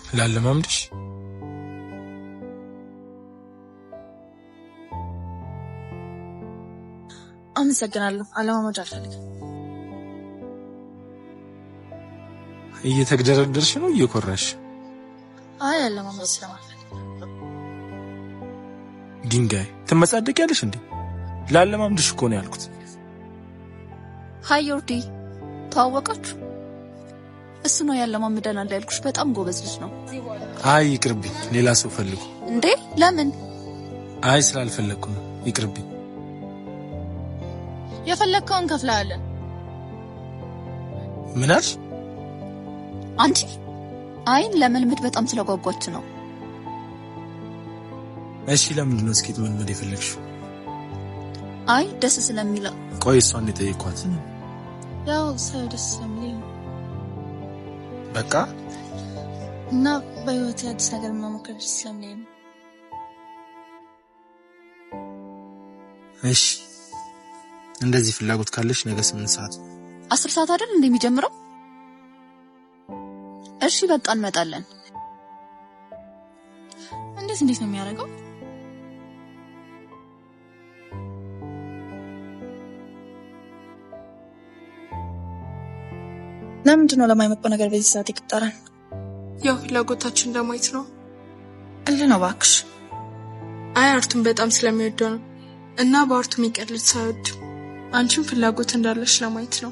ላለማምድሽ አመሰግናለሁ። አለማመድ አልፈልግም። እየተግደረደርሽ ነው እየኮራሽ? አይ አለማመድ ስለማልፈልግ። ድንጋይ ትመጻደቂያለሽ እንዴ? ላለማምድሽ እኮ ነው ያልኩት። ሃይ ዮርዲ፣ ተዋወቃችሁ? እሱ ነው ያለማምደናል ያልኩሽ። በጣም ጎበዝ ልጅ ነው። አይ ይቅርብኝ፣ ሌላ ሰው ፈልጉ። እንዴ ለምን? አይ ስላልፈለግኩ ነው። ይቅርብኝ። የፈለግከውን ከፍላለህ። ምን አልሽ? አንቺ አይን ለመልመድ በጣም ስለጓጓች ነው። እሺ ለምንድን ነው እስኪ መልመድ የፈለግሽው? አይ ደስ ስለሚለው። ቆይ እሷን የጠየኳት ያው ሰው ደስ ስለሚል በቃ እና በህይወት አዲስ ነገር መሞከር ደስ ስለሚል ነው። እሺ እንደዚህ ፍላጎት ካለሽ ነገ 8 ሰዓት 10 ሰዓት አይደል እንደሚጀምረው? እሺ በቃ እንመጣለን። እንዴት ነው የሚያደርገው? ለምንድን ነው ለማይመጣው ነገር በዚህ ሰዓት ይቀጠራል? ያው ፍላጎታችን ለማየት ነው። እንዴ ነው ባክሽ? አይ አርቱን በጣም ስለሚወደው ነው እና በአርቱ የሚቀልድ ሳይወድ አንቺም ፍላጎት እንዳለሽ ለማየት ነው።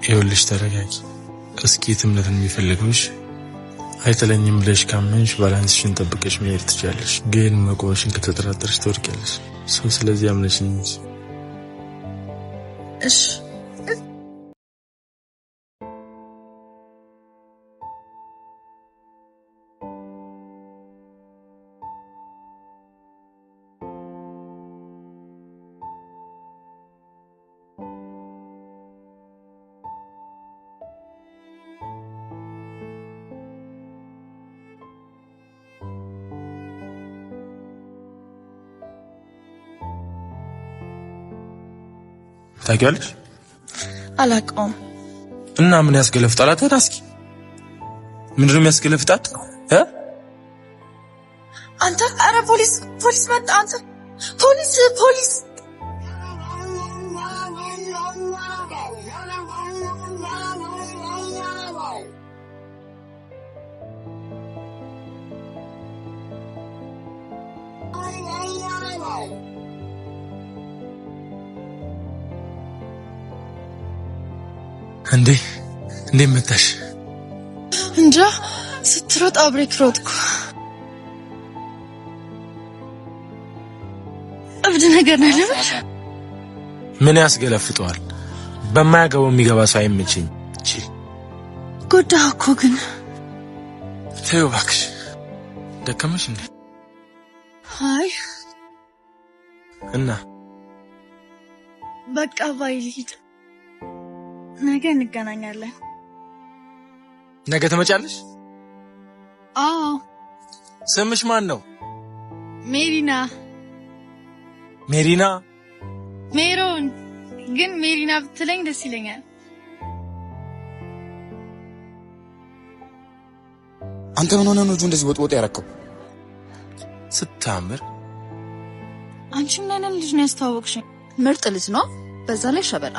ይኸውልሽ ተረጋጊ። እስኪ ትምነትን የሚፈልገውሽ አይተለኝም ብለሽ ካመንሽ ባላንስሽን ጠብቀሽ መሄድ ትችያለሽ። ግን መቆምሽን ከተጠራጠርሽ ትወድቂያለሽ። ስለዚህ አምነሽኝ እንጂ። እሺ ታውቂያለሽ? አላውቀውም። እና ምን ያስገለፍጣል? እስኪ ምንድን ነው የሚያስገለፍጣት? አንተ አረ ፖሊስ መጣ! አንተ ፖሊስ! እንዴ መጣሽ? እንጃ ስትሮጥ አብሬክ ሮጥኩ። እብድ ነገር ነው ለምን? ምን ያስገለፍጠዋል? በማያገባው የሚገባ ሰው አይመችኝ። እቺ ጎዳህ እኮ ግን። ተይው እባክሽ። ደከመሽ እንዴ? አይ እና በቃ ባይ ልሂድ። ነገ እንገናኛለን። ነገ ትመጫለሽ? አዎ። ስምሽ ማን ነው? ሜሪና። ሜሮን ግን ሜሪና ብትለኝ ደስ ይለኛል። አንተ ምን ሆነህ ነው እንደዚህ ወጥ ያረከው? ስታምር። አንቺ ምን አይነት ልጅ ነው ያስተዋወቅሽኝ? ምርጥ ልጅ ነው፣ በዛ ላይ ሸበላ።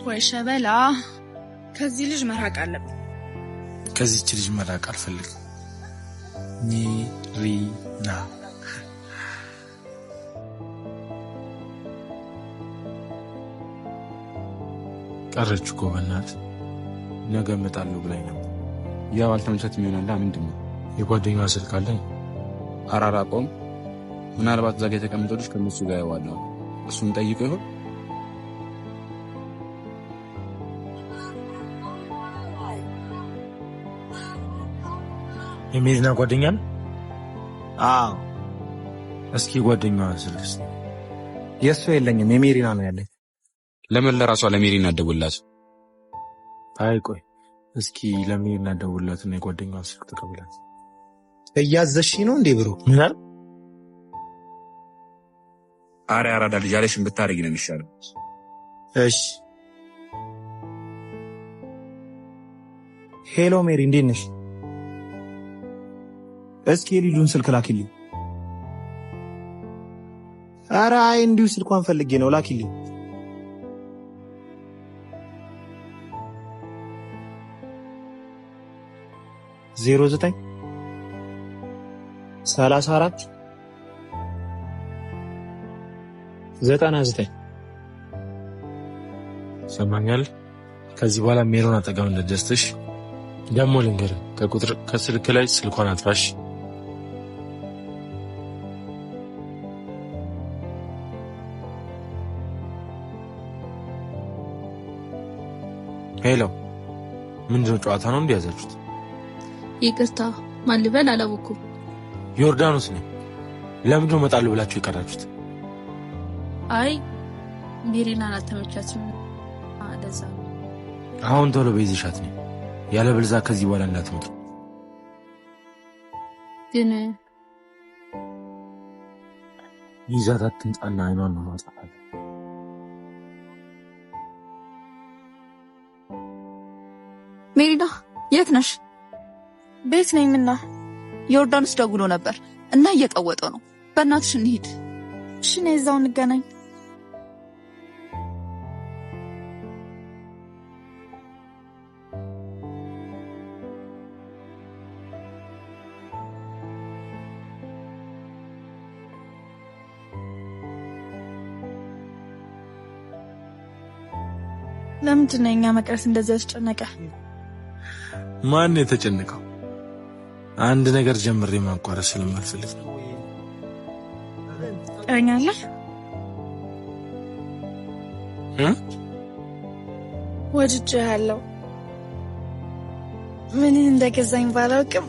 ወይ ሸበላ! ከዚህ ልጅ መራቅ አለብኝ። ከዚህች ልጅ መራቅ አልፈልግም። ሜሪና ቀረች እኮ በእናትህ። ነገ እመጣለሁ ብላኝ ነው። ያው አልተመቻትም ይሆናል። ምንድነው? የጓደኛዋ ስልክ አለኝ። አራራቆም ምናልባት እዛ ጋር የተቀመጠው ልጅ ከነሱ ጋር ያዋለው እሱን ጠይቆ ይሆን? የሜሪና ጓደኛ ነው? አዎ። እስኪ ጓደኛዋ ስልክስ? የእሱ የለኝም የሜሪና ነው ያለኝ። ለምን ለራሷ ለሜሪና ደውላት? አይ ቆይ እስኪ ለሜሪና ደውላትና የጓደኛዋ ስልክ ተቀብላት። እያዘሽ ነው እንዴ ብሩ? ምን አለ? አረ አራዳ ልጅ አለሽን ብታረጊ ነው የሚሻለው። እሺ ሄሎ ሜሪ እንዴት ነሽ? እስኪ የልጁን ስልክ ላኪልኝ። ኧረ አይ እንዲሁ ስልኳን ፈልጌ ነው ላኪልኝ። ዜሮ 9 34 99 ሰማኛል። ከዚህ በኋላ ሜሮን አጠገብ እንደደስተሽ ደሞ ልንገርህ፣ ከስልክ ላይ ስልኳን አጥፋሽ። ሄሎ ምንድነው? ጨዋታ ነው እንዲያዛችሁት? ይቅርታ ማን ልበል አላወኩም። ዮርዳኖስ ነኝ። ለምንድነው መጣሉ ብላችሁ የቀራችሁት? አይ ሜሪናን አልተመቻችም አለዛ። አሁን ቶሎ በይዝሻት ነኝ፣ ያለበለዚያ ከዚህ በኋላ እንዳትመጡ። ግን ይዛት አትምጣና አይኗን ነው ማጥፋት። ሜሪና የት ነሽ? ቤት ነኝ። ምና ዮርዳኖስ ደውሎ ነበር እና እየቀወጠው ነው። በእናትሽ እንሂድ። እሺ ነይ፣ እዛው እንገናኝ። ለምንድን ነው የኛ መቅረት እንደዚህ ያስጨነቀ? ማን የተጨነቀው? አንድ ነገር ጀምሬ ማቋረጥ ስለማልፈልግ ነው። እኛለህ ወድጄ ያለው ምን እንደገዛኝ ባላውቅም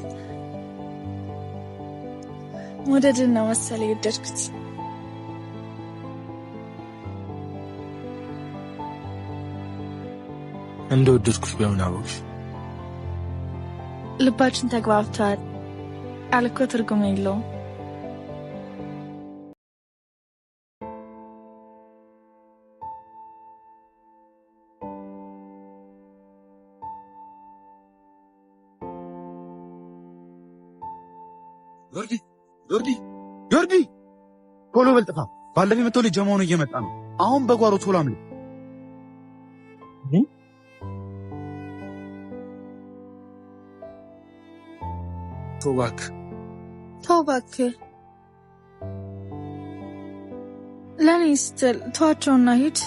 ወደድን ነው መሰለኝ የወደድኩት። እንደወደድኩሽ በምን አወቅሽ? ልባችን ተግባብቷል። ቃል እኮ ትርጉም የለውም። ዮርዲ ቶሎ በልጥፋ። ባለፈው የመጣው ልጅ ጀማውን እየመጣ ነው። አሁን በጓሮ ቶሎ አምልጥ። ተው እባክህ። ለኔ ስትል ተዋቸውና ሂድ።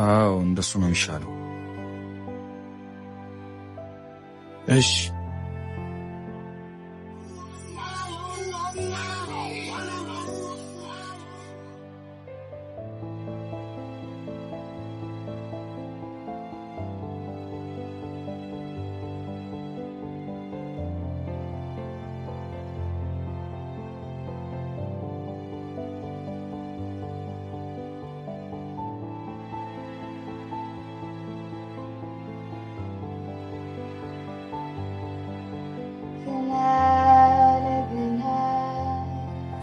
አዎ እንደሱ ነው የሚሻለው። እሺ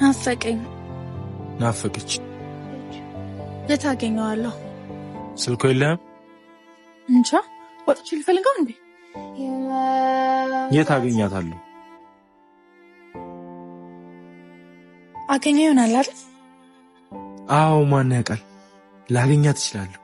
ናፈቀኝ። ናፈቀች። የት አገኘዋለሁ? ስልኮ የለህም? እንጃ ወጥቼ ልፈልገው እንዴ? የት አገኛታለሁ? አገኘ ይሆናል አይደል? አዎ ማን ያውቃል? ላገኛት እችላለሁ።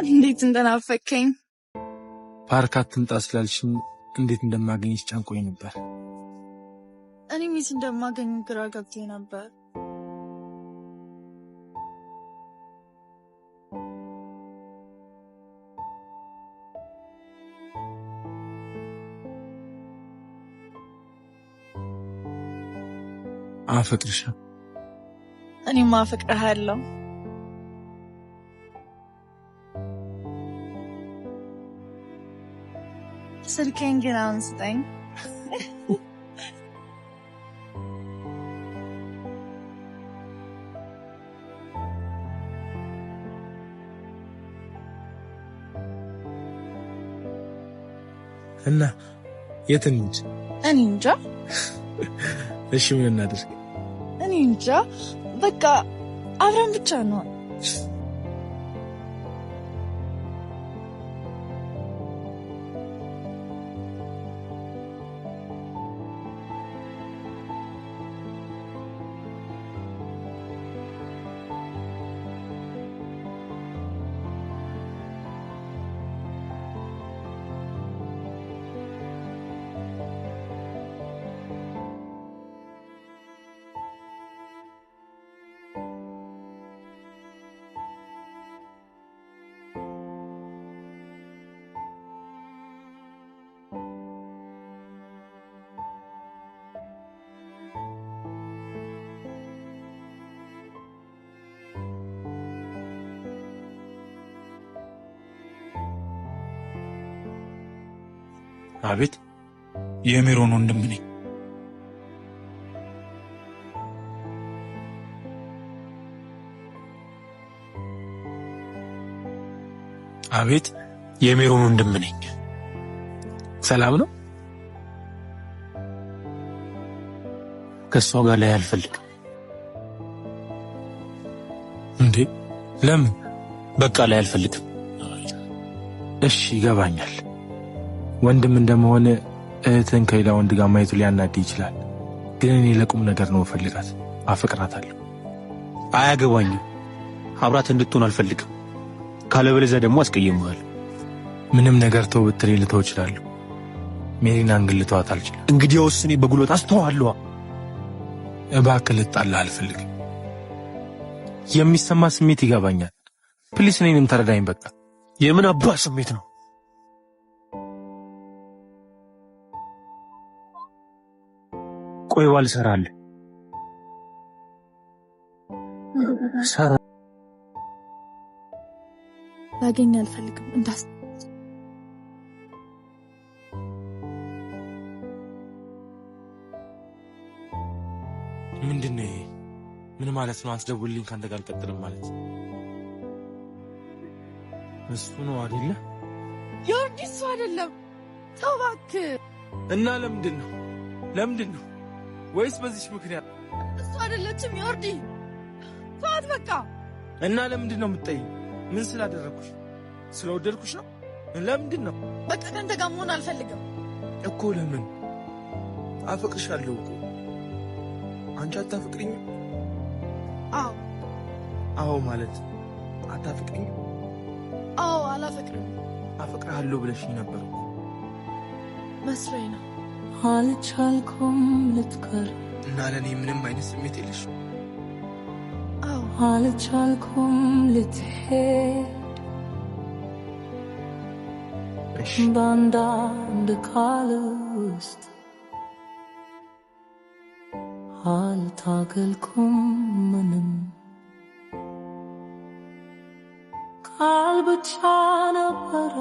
እንዴት እንደናፈከኝ ፓርክ አትምጣ ስላልሽኝ እንዴት እንደማገኝሽ ጨንቆኝ ነበር። እኔ ሚስ እንደማገኝ ግራ ገብቶኝ ነበር። አፈቅርሻለሁ። እኔማ አፈቅርሃለሁ። ስልኬን ግን አሁን ስጠኝ። እና የት እንሂድ? እኔ እንጃ። እሺ ምን እናድርግ? እኔ እንጃ። በቃ አብረን ብቻ ነው። አቤት። የሜሮን ወንድም ነኝ። አቤት። የሜሮን ወንድም ነኝ። ሰላም ነው? ከሷ ጋር ላይ አልፈልግም። እንዴ ለምን? በቃ ላይ አልፈልግም። እሺ ይገባኛል። ወንድም እንደመሆነ እህትን ከሌላ ወንድ ጋር ማየቱ ሊያናድ ይችላል። ግን እኔ ለቁም ነገር ነው ፈልጋት፣ አፈቅራታለሁ። አያገባኝም። አብራት እንድትሆን አልፈልግም። ካለበለዚያ ደግሞ አስቀየምሃለሁ። ምንም ነገር ተው ብትለኝ ልተው እችላለሁ። ሜሪን አንግልተዋት አልችልም። እንግዲያውስ እኔ በጉልበት አስተዋለሁ። እባክህ ልጣላ አልፈልግም። የሚሰማ ስሜት ይገባኛል። ፕሊስ እኔንም ተረዳኝ። በቃ የምን አባ ስሜት ነው? ቆይ ባልሰራልህ ሰራ ላገኝ አልፈልግም። እንዳስ ምንድነው ይሄ? ምን ማለት ነው? አትደውልልኝ ካንተ ጋር አልቀጥልም ማለት እሱ ነው አይደለ? ዮርዲ እሱ አይደለም። ተው እባክህ። እና ለምንድን ነው ወይስ በዚህ ምክንያት? እሱ አይደለችም ዮርዲ። ተዋት በቃ። እና ለምንድን ነው የምትጠይኝ? ምን ስላደረኩሽ? ስለወደድኩሽ ነው? ለምንድን ነው? በቃ ካንተ ጋር መሆን አልፈልግም እኮ። ለምን? አፈቅርሻለሁ እኮ። አንቺ አታፈቅሪኝም? አዎ ማለት አታፈቅሪኝም? አዎ አላፈቅርም። አፈቅርሃለሁ ብለሽኝ ነበር እኮ። መስሎኝ ነው። አልቻልኩም ልትቀር እና ለእኔ ምንም አይነት ስሜት የለሽም? አዎ አልቻልኩም ልትሄድ በአንዳንድ ቃል ውስጥ አልታገልኩም ምንም ቃል ብቻ ነበረ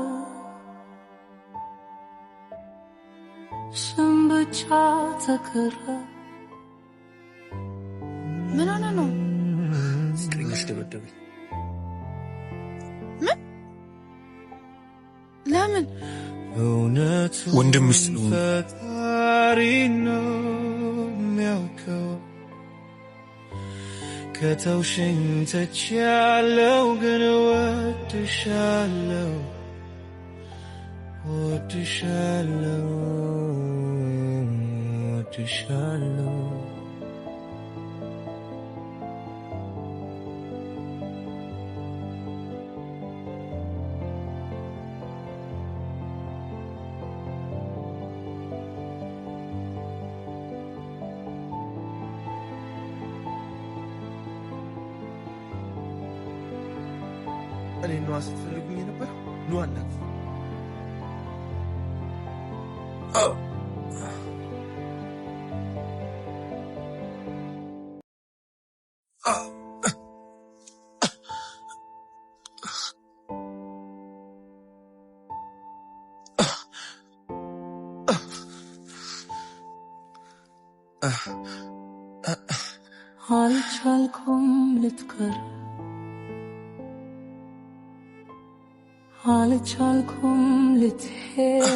ስም ብቻ ተቀረ። ምን ሆነ ነው? ፍቅረኛሽ ደበደበኝ። ምን? ለምን? ወንድምሽ ነው የሚያውቀው ከተውሽኝ ተቻለው ግን ወድሻለው እኔ ነዋ ስትፈልጉኝ ነበር። ኑ አናግሩ። አልቻልኩም ልትቀር አልቻልኩም ልትሄድ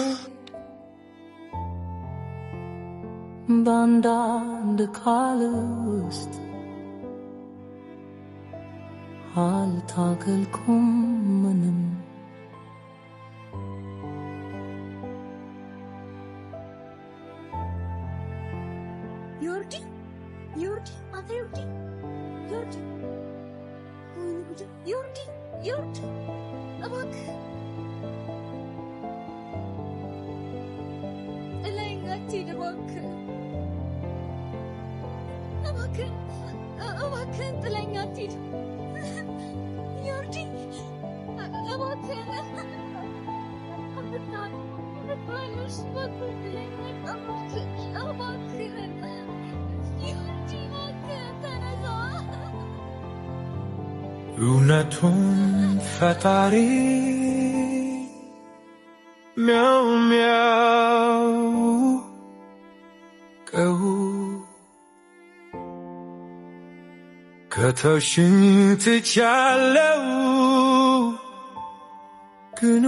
በአንዳንድ ቃል ውስጥ አልታገልኩም ምንም ዮርዲ አንተ ዮርዲ እባክህ ጥለኸኝ አትሂድ እባክህን ጥለኸኝ አትሂድ ዮርዲ እባክህን እውነቱን ፈጣሪ ሚያው ሚያው ቀው ከተውሽኝ ትቻለው ግን